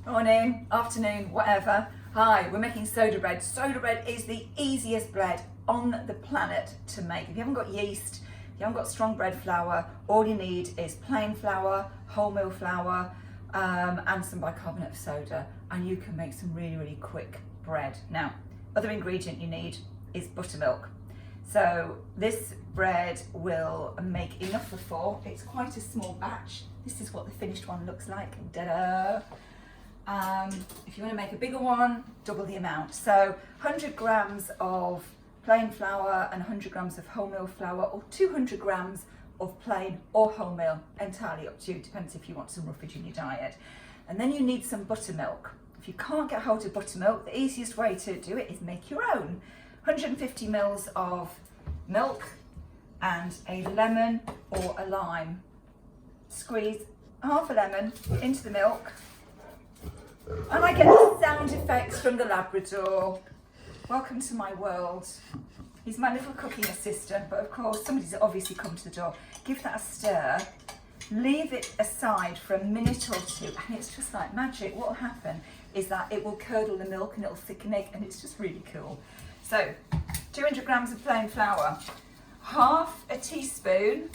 Morning, afternoon, whatever. Hi, we're making soda bread. Soda bread is the easiest bread on the planet to make. If you haven't got yeast, if you haven't got strong bread flour, all you need is plain flour, wholemeal flour, and some bicarbonate of soda, and you can make some really, really quick bread. Now, other ingredient you need is buttermilk. So this bread will make enough for 4. It's quite a small batch. This is what the finished one looks like. Ta-da! If you want to make a bigger one, double the amount. So 100 grams of plain flour and 100 grams of wholemeal flour, or 200 grams of plain or wholemeal, entirely up to you, depends if you want some roughage in your diet. And then you need some buttermilk. If you can't get hold of buttermilk, the easiest way to do it is make your own. 150 mils of milk and a lemon or a lime. Squeeze half a lemon into the milk. And I get the sound effects from the Labrador. Welcome to my world. He's my little cooking assistant, but of course somebody's obviously come to the door. Give that a stir, leave it aside for a minute or two, and it's just like magic. What will happen is that it will curdle the milk and it'll thicken it, and it's just really cool. So 200 grams of plain flour, half a teaspoon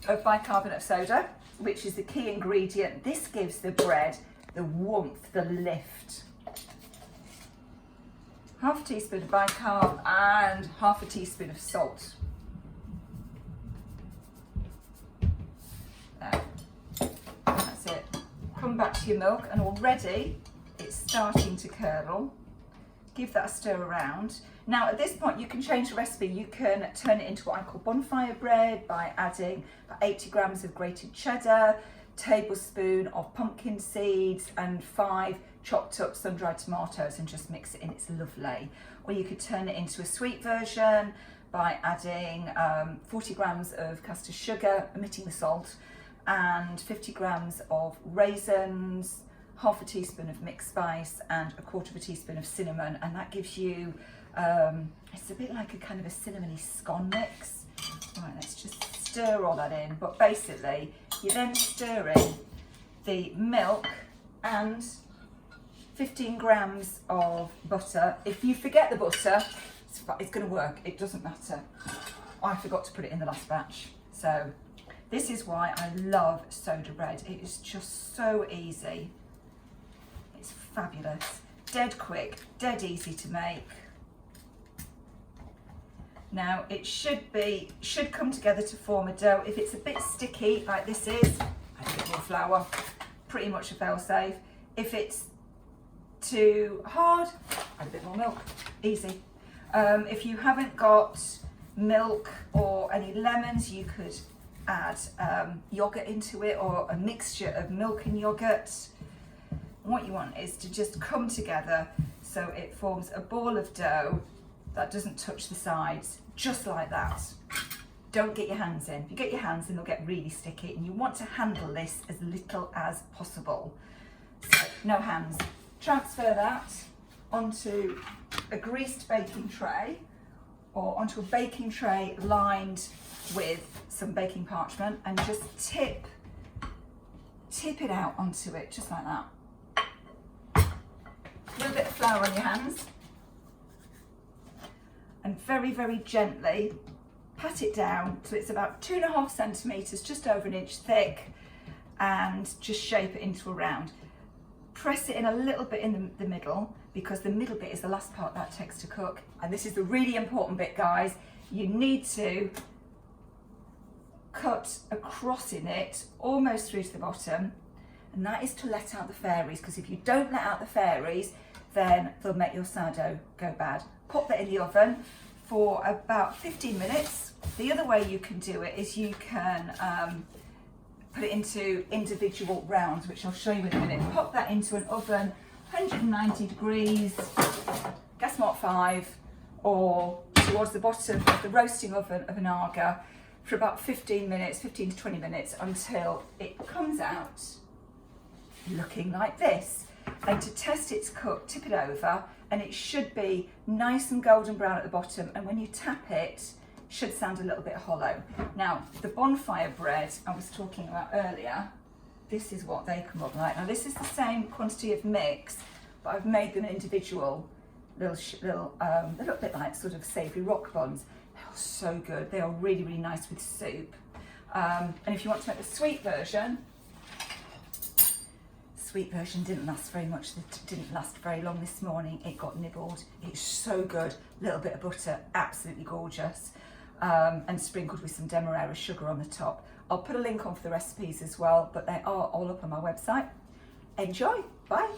of bicarbonate of soda, which is the key ingredient. This gives the bread the warmth, the lift. Half a teaspoon of bicarb and half a teaspoon of salt. There. That's it. Come back to your milk, and already it's starting to curdle. Give that a stir around. Now at this point you can change the recipe. You can turn it into what I call bonfire bread by adding about 80 grams of grated cheddar, tablespoon of pumpkin seeds, and 5 chopped up sun-dried tomatoes, and just mix it in. It's lovely. Or you could turn it into a sweet version by adding 40 grams of caster sugar, omitting the salt, and 50 grams of raisins, half a teaspoon of mixed spice, and a quarter of a teaspoon of cinnamon, and that gives you it's a bit like a kind of a cinnamony scone mix. Right, let's just stir all that in. But basically you're then stirring the milk and 15 grams of butter. If you forget the butter, it's going to work. It doesn't matter. I forgot to put it in the last batch. So this is why I love soda bread. It is just so easy. It's fabulous. Dead quick, dead easy to make. Now it should come together to form a dough. If it's a bit sticky like this is, add a bit more flour, pretty much a fail-safe. If it's too hard, add a bit more milk, easy. If you haven't got milk or any lemons, you could add yogurt into it, or a mixture of milk and yogurt. What you want is to just come together so it forms a ball of dough that doesn't touch the sides, just like that. Don't get your hands in. If you get your hands in, they'll get really sticky, and you want to handle this as little as possible. So no hands. Transfer that onto a greased baking tray, or onto a baking tray lined with some baking parchment, and just tip it out onto it, just like that. A little bit of flour on your hands, and very, very gently pat it down so it's about 2.5 centimetres, just over an inch thick, and just shape it into a round. Press it in a little bit in the middle, because the middle bit is the last part that takes to cook. And this is the really important bit, guys. You need to cut across in it, almost through to the bottom, and that is to let out the fairies, because if you don't let out the fairies, then they'll make your sourdough go bad. Pop that in the oven for about 15 minutes. The other way you can do it is you can put it into individual rounds, which I'll show you in a minute. Pop that into an oven, 190 degrees, gas mark 5, or towards the bottom of the roasting oven of an Aga, for about 15 to 20 minutes, until it comes out looking like this. And to test its cook, tip it over, and it should be nice and golden brown at the bottom, and when you tap it, should sound a little bit hollow. Now, the bonfire bread I was talking about earlier, this is what they come up like. Now this is the same quantity of mix, but I've made them individual little, they look a bit like sort of savoury rock buns. They are so good. They are really, really nice with soup. And if you want to make the sweet version didn't last very much. It didn't last very long this morning. It got nibbled. It's so good. Little bit of butter, absolutely gorgeous. And sprinkled with some demerara sugar on the top. I'll put a link on for the recipes as well, but they are all up on my website. Enjoy. Bye.